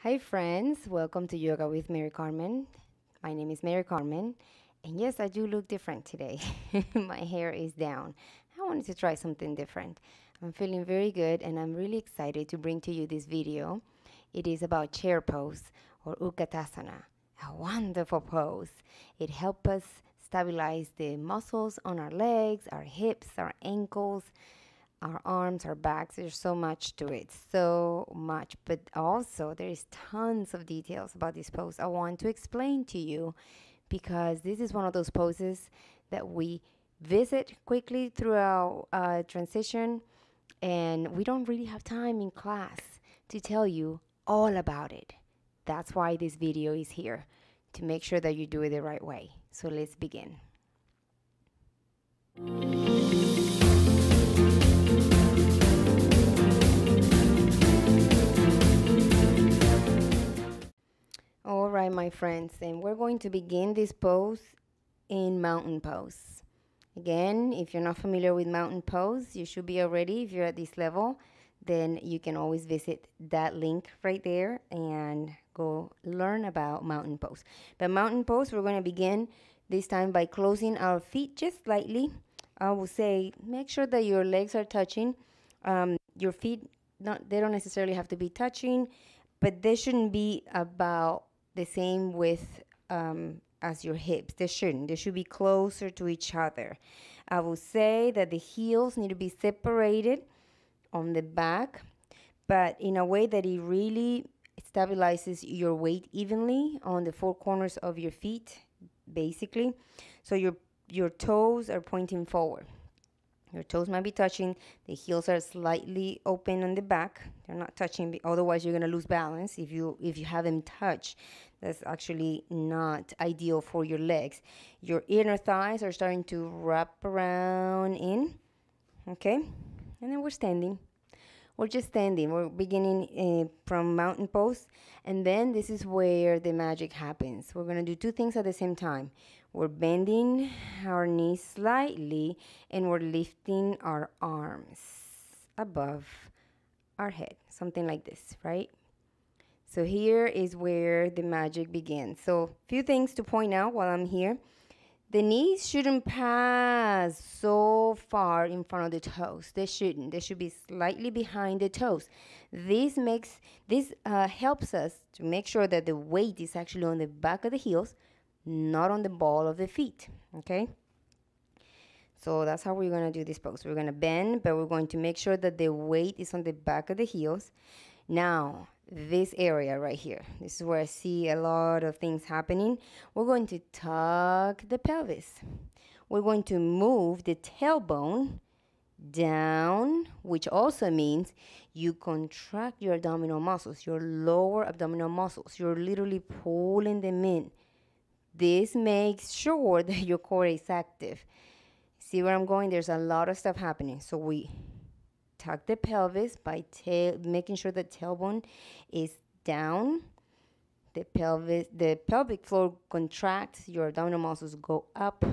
Hi friends, welcome to Yoga with Marycarmen. My name is Marycarmen, and yes, I do look different today. My hair is down. I wanted to try something different. I'm feeling very good and I'm really excited to bring to you this video. It is about chair pose or Utkatasana, a wonderful pose. It helps us stabilize the muscles on our legs, our hips, our ankles, our arms, our backs. There's so much to it, so much. But also, there is tons of details about this pose I want to explain to you because this is one of those poses that we visit quickly throughout transition, and we don't really have time in class to tell you all about it. That's why this video is here, to make sure that you do it the right way. So let's begin. All right, my friends, and we're going to begin this pose in mountain pose. Again, if you're not familiar with mountain pose, you should be already. If you're at this level, then you can always visit that link right there and go learn about mountain pose. But mountain pose, we're going to begin this time by closing our feet just slightly. I will say, make sure that your legs are touching. Your feet, they don't necessarily have to be touching, but they shouldn't be about the same width as your hips. They shouldn't. They should be closer to each other. I will say that the heels need to be separated on the back, but in a way that it really stabilizes your weight evenly on the four corners of your feet, basically. So your toes are pointing forward. Your toes might be touching. The heels are slightly open on the back. They're not touching, otherwise you're gonna lose balance if you have them touch. That's actually not ideal for your legs. Your inner thighs are starting to wrap around in, okay? And then we're standing. We're just standing. We're beginning from mountain pose, and then this is where the magic happens. We're gonna do two things at the same time. We're bending our knees slightly, and we're lifting our arms above our head, something like this, right? So here is where the magic begins. So few things to point out while I'm here. The knees shouldn't pass so far in front of the toes. They shouldn't. They should be slightly behind the toes. This helps us to make sure that the weight is actually on the back of the heels, not on the ball of the feet, okay? So that's how we're gonna do this pose. We're gonna bend, but we're going to make sure that the weight is on the back of the heels. Now, this area right here, this is where I see a lot of things happening. We're going to tuck the pelvis. We're going to move the tailbone down, which also means you contract your abdominal muscles, your lower abdominal muscles. You're literally pulling them in. This makes sure that your core is active. See where I'm going? There's a lot of stuff happening. So we tuck the pelvis by making sure the tailbone is down. The pelvic floor contracts, your abdominal muscles go up,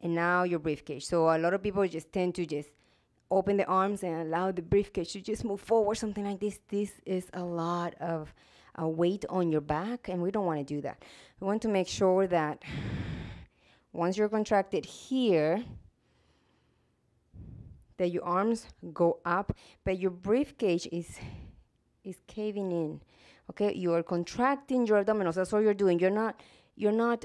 and now your briefcage. So a lot of people just tend to just open the arms and allow the briefcage to just move forward, something like this. This is a lot of weight on your back, and we don't want to do that. We want to make sure that once you're contracted here, that your arms go up, but your briefcage is caving in. Okay, you are contracting your abdominals. That's what you're doing. You're not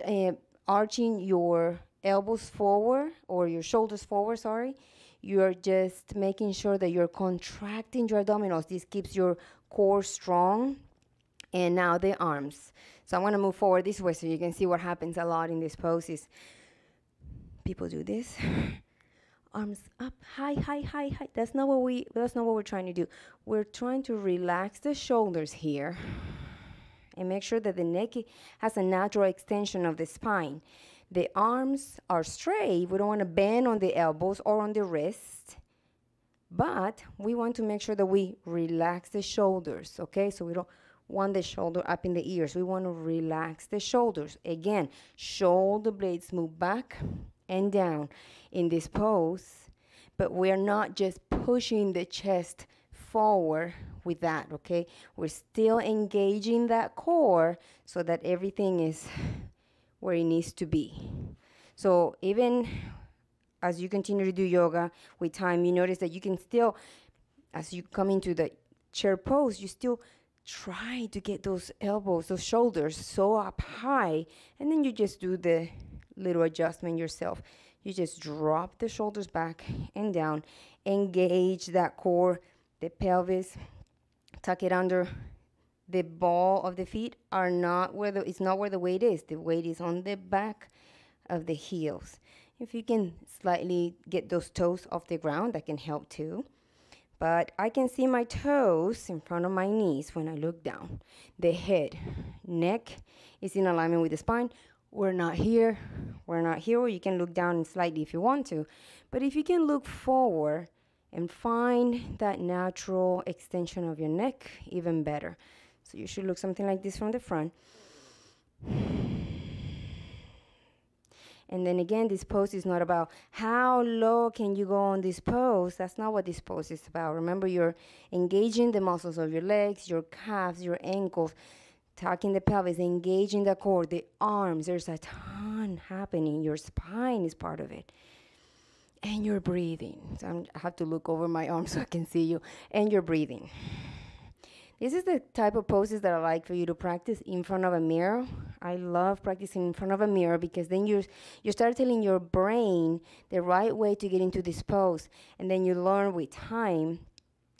arching your elbows forward or your shoulders forward. Sorry, you're just making sure that you're contracting your abdominals. This keeps your core strong. And now the arms. So I'm gonna move forward this way so you can see what happens a lot in this pose is people do this. Arms up, high, high, high, high. That's not what we're trying to do. We're trying to relax the shoulders here and make sure that the neck has a natural extension of the spine. The arms are straight. We don't want to bend on the elbows or on the wrist, but we want to make sure that we relax the shoulders, okay? So we don't want the shoulder up in the ears. We want to relax the shoulders. Again, shoulder blades move back and down in this pose, but we're not just pushing the chest forward. with that, okay? We're still engaging that core so that everything is where it needs to be. So even as you continue to do yoga with time, you notice that you can still, as you come into the chair pose, you still try to get those elbows, those shoulders so up high, and then you just do the little adjustment yourself. You just drop the shoulders back and down, engage that core, the pelvis, tuck it under. The ball of the feet are not where it's not where the weight is. The weight is on the back of the heels. If you can slightly get those toes off the ground, that can help too. But I can see my toes in front of my knees when I look down. The head, neck is in alignment with the spine. We're not here, or you can look down slightly if you want to. But if you can look forward and find that natural extension of your neck, even better. So you should look something like this from the front. And then again, this pose is not about how low can you go on this pose. That's not what this pose is about. Remember, you're engaging the muscles of your legs, your calves, your ankles, tucking the pelvis, engaging the core, the arms. There's a ton happening. Your spine is part of it. And you're breathing. So I have to look over my arms so I can see you. And you're breathing. This is the type of poses that I like for you to practice in front of a mirror. I love practicing in front of a mirror because then you start telling your brain the right way to get into this pose. And then you learn with time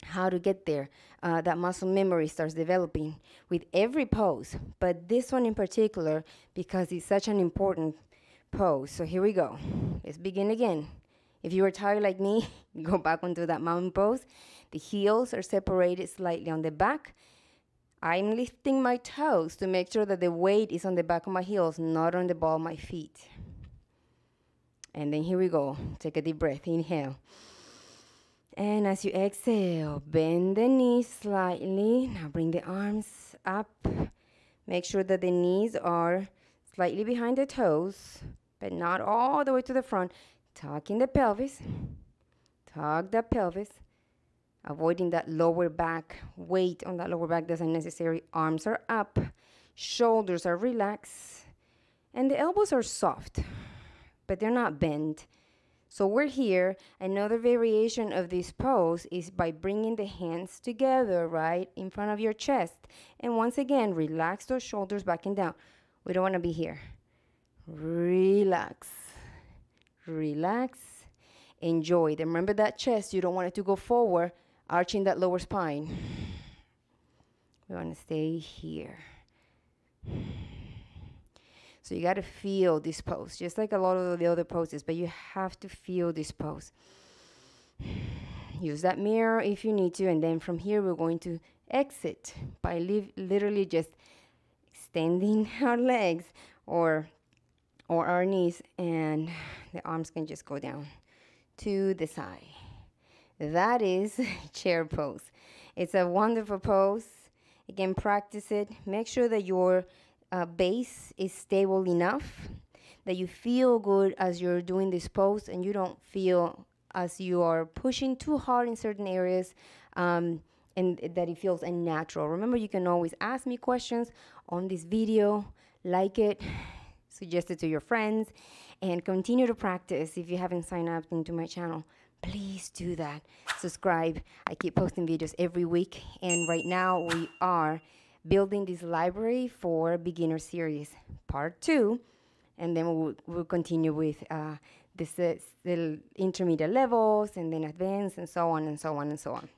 how to get there. That muscle memory starts developing with every pose, but this one in particular because it's such an important pose. So here we go. Let's begin again. If you are tired like me, go back onto that mountain pose. The heels are separated slightly on the back. I'm lifting my toes to make sure that the weight is on the back of my heels, not on the ball of my feet. And then here we go. Take a deep breath. Inhale. And as you exhale, bend the knees slightly. Now bring the arms up. Make sure that the knees are slightly behind the toes, but not all the way to the front. Tucking the pelvis. Tuck the pelvis. Avoiding that lower back. Weight on that lower back doesn't necessary. Arms are up. Shoulders are relaxed. And the elbows are soft, but they're not bent. So we're here. Another variation of this pose is by bringing the hands together, right, in front of your chest. And once again, relax those shoulders back and down. We don't want to be here. Relax. Relax. Enjoy. Then remember that chest. You don't want it to go forward, arching that lower spine. We want to stay here. So you got to feel this pose, just like a lot of the other poses, but you have to feel this pose. Use that mirror if you need to, and then from here we're going to exit by literally just extending our legs or our knees, and the arms can just go down to the side. That is chair pose. It's a wonderful pose. Again, practice it. Make sure that your base is stable enough, that you feel good as you're doing this pose and you don't feel as you are pushing too hard in certain areas, and that it feels unnatural. Remember, you can always ask me questions on this video, like it, suggest it to your friends, and continue to practice. If you haven't signed up into my channel, please do that. Subscribe. I keep posting videos every week, and right now we are building this library for beginner series part 2, and then we'll continue with the intermediate levels, and then advanced, and so on and so on and so on.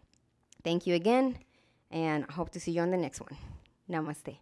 Thank you again, and I hope to see you on the next one. Namaste.